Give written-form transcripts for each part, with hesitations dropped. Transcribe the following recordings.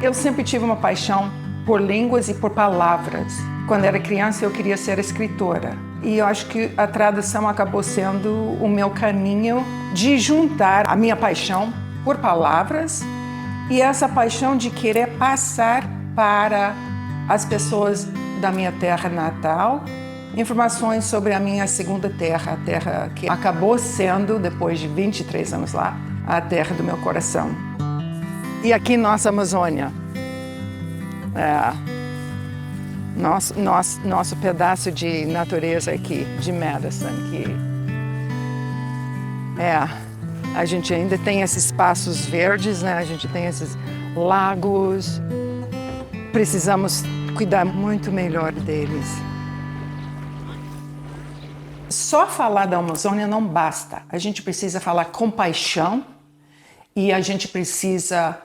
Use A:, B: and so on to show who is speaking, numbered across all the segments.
A: Eu sempre tive uma paixão por línguas e por palavras. Quando era criança, eu queria ser escritora. E eu acho que a tradução acabou sendo o meu caminho de juntar a minha paixão por palavras e essa paixão de querer passar para as pessoas da minha terra natal informações sobre a minha segunda terra, a terra que acabou sendo, depois de 23 anos lá, a terra do meu coração. E aqui nossa Amazônia. Nosso pedaço de natureza aqui, de Madison, a gente ainda tem esses espaços verdes, né? A gente tem esses lagos. Precisamos cuidar muito melhor deles. Só falar da Amazônia não basta. A gente precisa falar com paixão e a gente precisa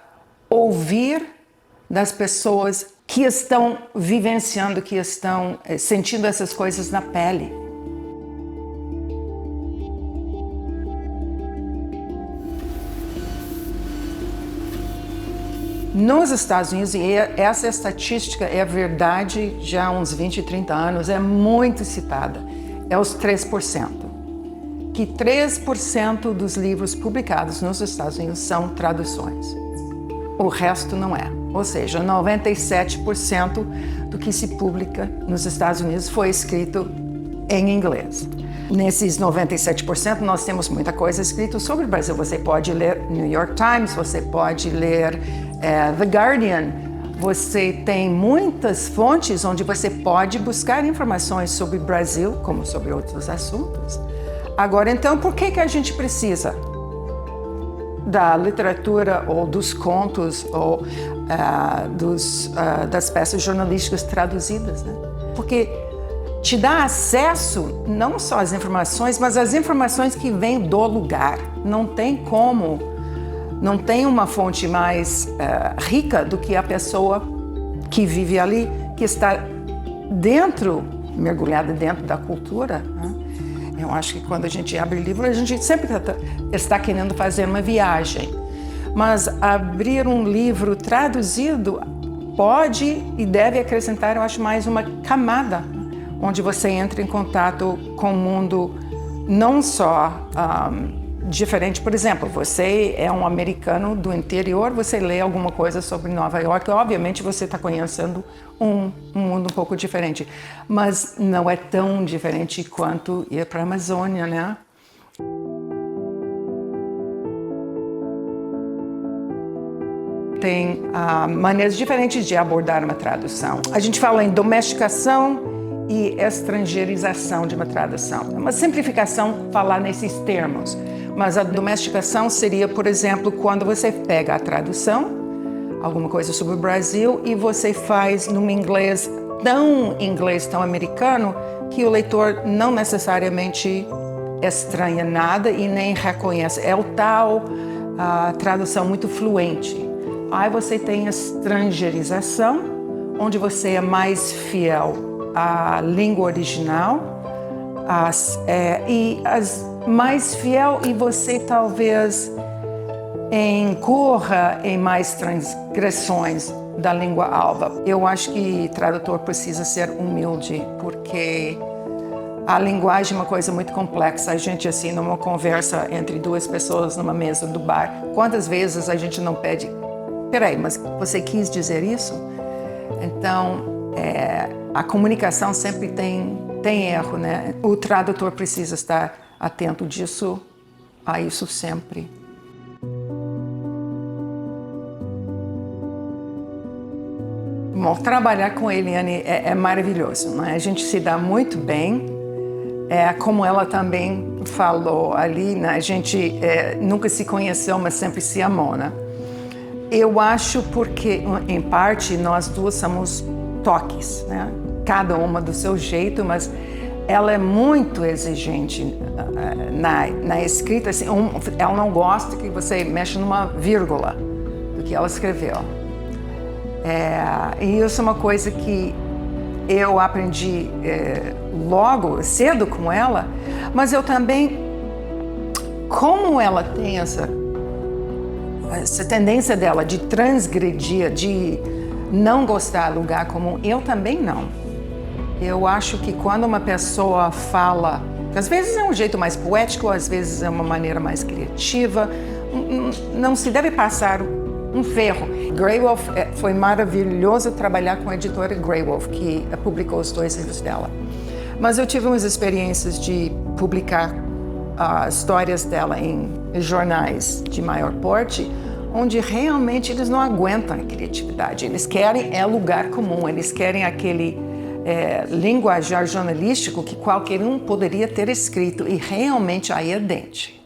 A: ouvir das pessoas que estão vivenciando, que estão sentindo essas coisas na pele. Nos Estados Unidos, e essa estatística é verdade já há uns 20, 30 anos, é muito citada, é os 3%. Que 3% dos livros publicados nos Estados Unidos são traduções. O resto não é. Ou seja, 97% do que se publica nos Estados Unidos foi escrito em inglês. Nesses 97%, nós temos muita coisa escrita sobre o Brasil. Você pode ler New York Times, você pode ler The Guardian. Você tem muitas fontes onde você pode buscar informações sobre o Brasil, como sobre outros assuntos. Agora, então, por que a gente precisa da literatura ou dos contos ou das peças jornalísticas traduzidas, né? Porque te dá acesso não só às informações, mas às informações que vêm do lugar. Não tem uma fonte mais rica do que a pessoa que vive ali, que está mergulhada dentro da cultura, né? Eu acho que quando a gente abre livro, a gente sempre está querendo fazer uma viagem. Mas abrir um livro traduzido pode e deve acrescentar, eu acho, mais uma camada, onde você entra em contato com o mundo não só diferente. Por exemplo, você é um americano do interior, você lê alguma coisa sobre Nova York, obviamente você está conhecendo um mundo um pouco diferente, mas não é tão diferente quanto ir para a Amazônia, né? Tem maneiras diferentes de abordar uma tradução. A gente fala em domesticação e estrangeirização de uma tradução. É uma simplificação falar nesses termos, mas a domesticação seria, por exemplo, quando você pega a tradução, alguma coisa sobre o Brasil, e você faz num inglês tão americano que o leitor não necessariamente estranha nada e nem reconhece. É o tal tradução muito fluente. Aí você tem a estrangeirização, onde você é mais fiel à língua original, mais fiel e você talvez incorra em mais transgressões da língua alva. Eu acho que tradutor precisa ser humilde, porque a linguagem é uma coisa muito complexa. A gente, assim, numa conversa entre duas pessoas numa mesa do bar, quantas vezes a gente não pede, peraí, mas você quis dizer isso? Então, a comunicação sempre tem erro, né? O tradutor precisa estar atento a isso sempre. Bom, trabalhar com a Eliane é maravilhoso, né? A gente se dá muito bem. Como ela também falou ali, né? A gente nunca se conheceu, mas sempre se amou, né? Eu acho porque, em parte, nós duas somos toques, né? Cada uma do seu jeito, mas ela é muito exigente na escrita. Assim, ela não gosta que você mexa numa vírgula do que ela escreveu. E isso é uma coisa que eu aprendi logo, cedo com ela, mas eu também, como ela tem essa tendência dela de transgredir, de não gostar do lugar comum, eu também não. Eu acho que quando uma pessoa fala, às vezes é um jeito mais poético, às vezes é uma maneira mais criativa, não se deve passar um ferro. Graywolf, foi maravilhoso trabalhar com a editora Graywolf, que publicou os 2 livros dela. Mas eu tive umas experiências de publicar histórias dela em jornais de maior porte, onde realmente eles não aguentam a criatividade. Eles querem lugar comum, eles querem aquele linguajar jornalístico que qualquer um poderia ter escrito, e realmente aí é dente.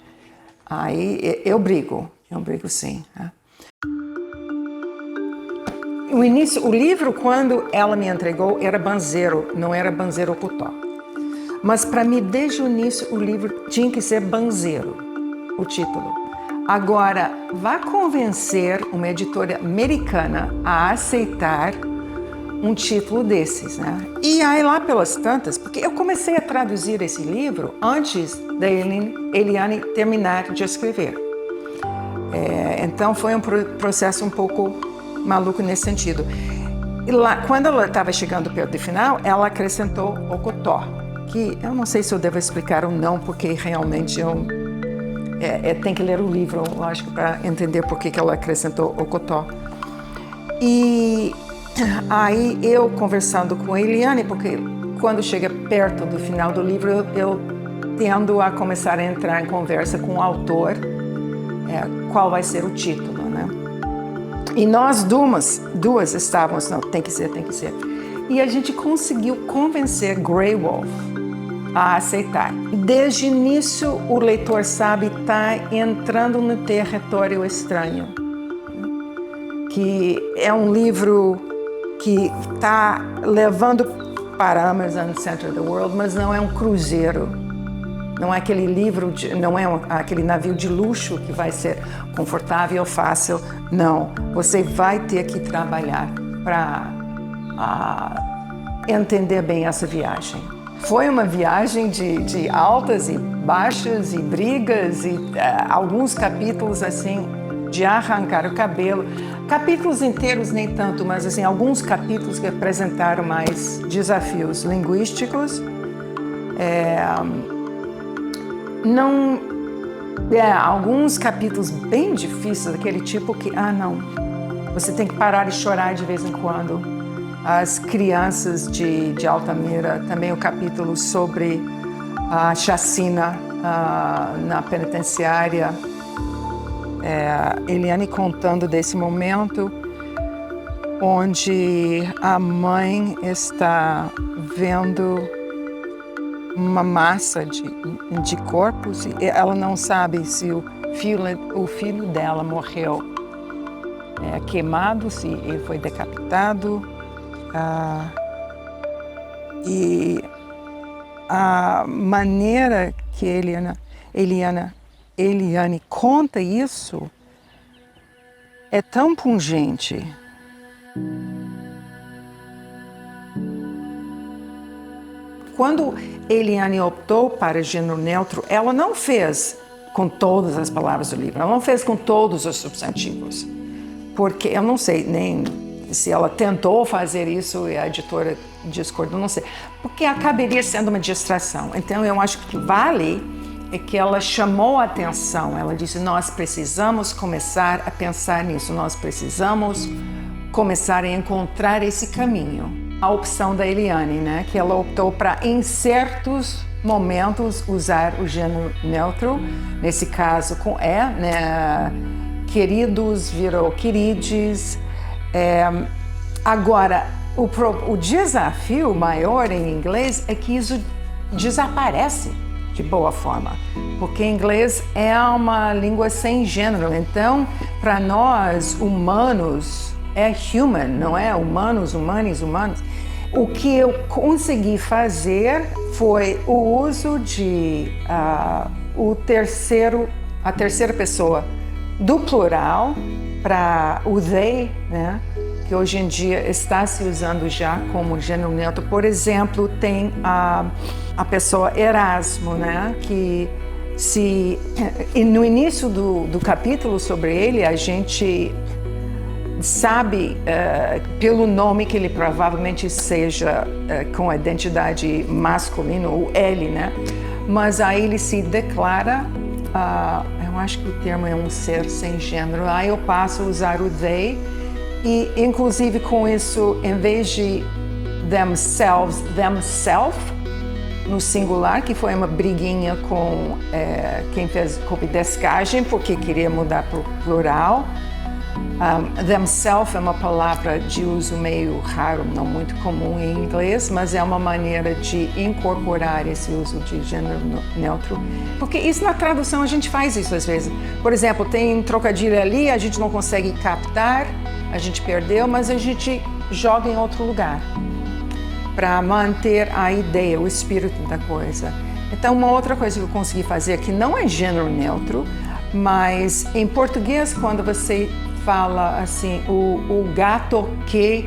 A: Aí eu brigo sim. Né? O livro, quando ela me entregou, era Banzero, não era Banzero Ocotó. Mas para mim, desde o início, o livro tinha que ser Banzero, o título. Agora, vá convencer uma editora americana a aceitar um título desses, né? E aí lá pelas tantas, porque eu comecei a traduzir esse livro antes da Eliane terminar de escrever. Então foi um processo um pouco maluco nesse sentido. E lá, quando ela estava chegando perto do final, ela acrescentou Ocotó, que eu não sei se eu devo explicar ou não, porque realmente tem que ler o livro, lógico, para entender por que ela acrescentou Ocotó. E aí eu conversando com a Eliane, porque quando chega perto do final do livro, eu tendo a começar a entrar em conversa com o autor, qual vai ser o título, né? E nós duas estávamos, não, tem que ser. E a gente conseguiu convencer Graywolf a aceitar. Desde o início, o leitor sabe está entrando no território estranho, que é um livro que está levando para Amazon Center of the World, mas não é um cruzeiro. Não é aquele livro, não é aquele navio de luxo que vai ser confortável, fácil. Não, você vai ter que trabalhar para entender bem essa viagem. Foi uma viagem de altas e baixas e brigas e alguns capítulos assim de arrancar o cabelo. Capítulos inteiros nem tanto, mas assim alguns capítulos que apresentaram mais desafios linguísticos. Alguns capítulos bem difíceis, daquele tipo que, não, você tem que parar de chorar de vez em quando. As crianças de Altamira, também o capítulo sobre a chacina na penitenciária. Eliane contando desse momento onde a mãe está vendo uma massa de corpos e ela não sabe se o filho dela morreu queimado, se ele foi decapitado. E a maneira que Eliane conta isso é tão pungente. Quando Eliane optou para gênero neutro, ela não fez com todas as palavras do livro, ela não fez com todos os substantivos, porque eu não sei nem se ela tentou fazer isso e a editora discordou, não sei, porque acabaria sendo uma distração. Então eu acho que vale é que ela chamou a atenção, ela disse, nós precisamos começar a pensar nisso, nós precisamos começar a encontrar esse caminho. A opção da Eliane, né, que ela optou para, em certos momentos, usar o gênero neutro, nesse caso com né, queridos virou querides. Agora, o desafio maior em inglês é que isso desaparece de boa forma, porque inglês é uma língua sem gênero, então, para nós, humanos, é human, não é? Humanos. O que eu consegui fazer foi o uso de a terceira pessoa do plural para o they, né? Que hoje em dia está se usando já como gênero neutro. Por exemplo, tem a pessoa Erasmo, né? Que E no início do capítulo sobre ele, a gente sabe, pelo nome, que ele provavelmente seja com a identidade masculina, o ele, né? Mas aí ele se declara, eu acho que o termo é um ser sem gênero, aí eu passo a usar o they, e inclusive com isso, em vez de themselves, themself, no singular, que foi uma briguinha com quem fez copidescagem, porque queria mudar para o plural. Themself é uma palavra de uso meio raro, não muito comum em inglês, mas é uma maneira de incorporar esse uso de gênero neutro. Porque isso na tradução a gente faz isso às vezes. Por exemplo, tem um trocadilho ali, a gente não consegue captar, a gente perdeu, mas a gente joga em outro lugar para manter a ideia, o espírito da coisa. Então, uma outra coisa que eu consegui fazer, que não é gênero neutro, mas em português, quando você fala assim, o gato que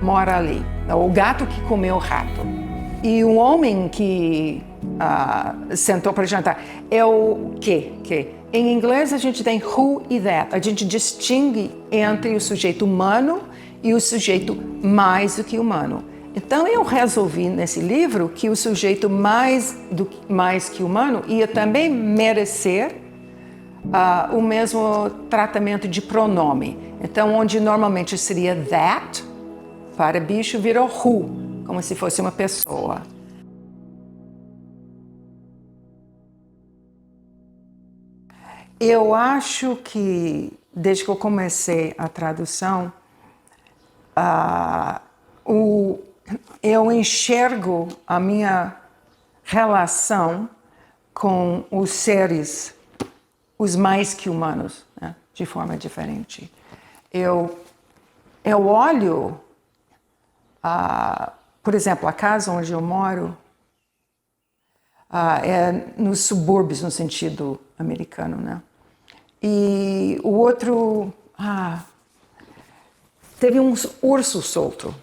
A: mora ali, o gato que comeu o rato, e o homem que sentou para jantar, é o que. Em inglês a gente tem who e that, a gente distingue entre o sujeito humano e o sujeito mais do que humano. Então eu resolvi nesse livro que o sujeito mais que humano ia também merecer o mesmo tratamento de pronome. Então, onde normalmente seria that, para bicho virou who, como se fosse uma pessoa. Eu acho que, desde que eu comecei a tradução, eu enxergo a minha relação com os seres, os mais que humanos, né, de forma diferente. Eu olho, por exemplo, a casa onde eu moro é nos subúrbios, no sentido americano, né? E o outro, teve um urso solto.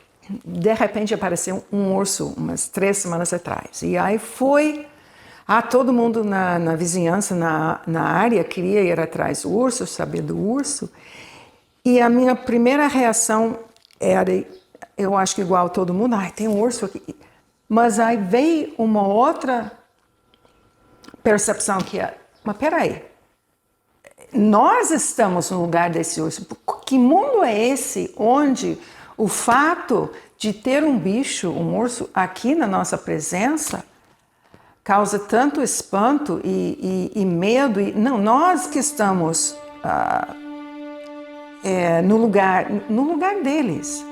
A: De repente apareceu um urso umas 3 semanas atrás. E aí foi, todo mundo na vizinhança, na área, queria ir atrás do urso, saber do urso. E a minha primeira reação era, eu acho que igual todo mundo, tem um urso aqui. Mas aí veio uma outra percepção que é, mas peraí, nós estamos no lugar desse urso. Que mundo é esse onde o fato de ter um bicho, um urso, aqui na nossa presença, causa tanto espanto e medo? Não, nós que estamos no lugar deles.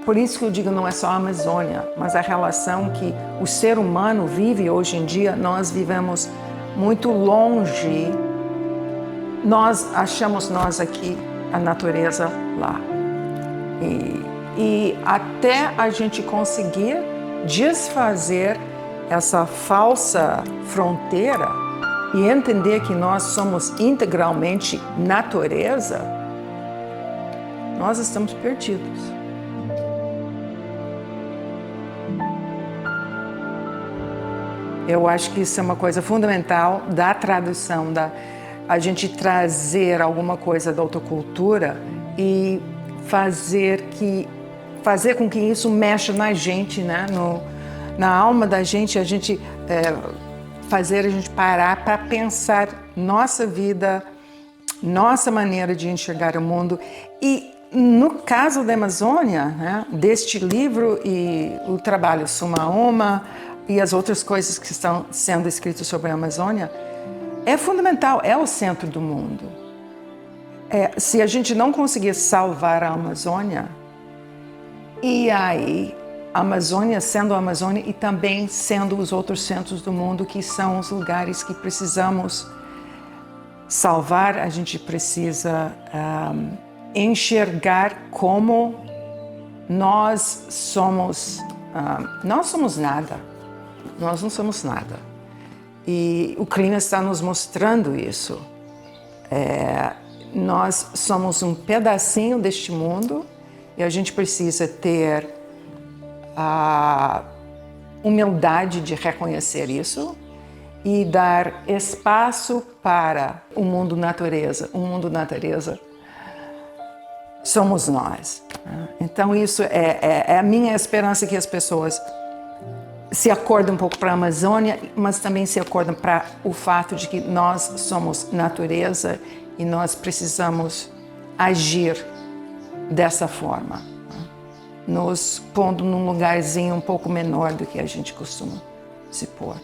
A: Por isso que eu digo, não é só a Amazônia, mas a relação que o ser humano vive hoje em dia, nós vivemos muito longe. Nós achamos aqui, a natureza lá. E até a gente conseguir desfazer essa falsa fronteira e entender que nós somos integralmente natureza, nós estamos perdidos. Eu acho que isso é uma coisa fundamental da tradução, a gente trazer alguma coisa da outra cultura e fazer com que isso mexa na gente, né? Na alma da gente, fazer a gente parar para pensar nossa vida, nossa maneira de enxergar o mundo. E no caso da Amazônia, né, deste livro e o trabalho Suma Uma e as outras coisas que estão sendo escritas sobre a Amazônia, é fundamental, é o centro do mundo. Se a gente não conseguir salvar a Amazônia, e aí a Amazônia sendo a Amazônia e também sendo os outros centros do mundo, que são os lugares que precisamos salvar, a gente precisa enxergar como nós somos nada. Nós não somos nada. E o clima está nos mostrando isso. Nós somos um pedacinho deste mundo e a gente precisa ter humildade de reconhecer isso e dar espaço para o mundo natureza. O mundo natureza somos nós. Então isso é a minha esperança, que as pessoas se acordam um pouco para a Amazônia, mas também se acordam para o fato de que nós somos natureza e nós precisamos agir dessa forma, nos pondo num lugarzinho um pouco menor do que a gente costuma se pôr.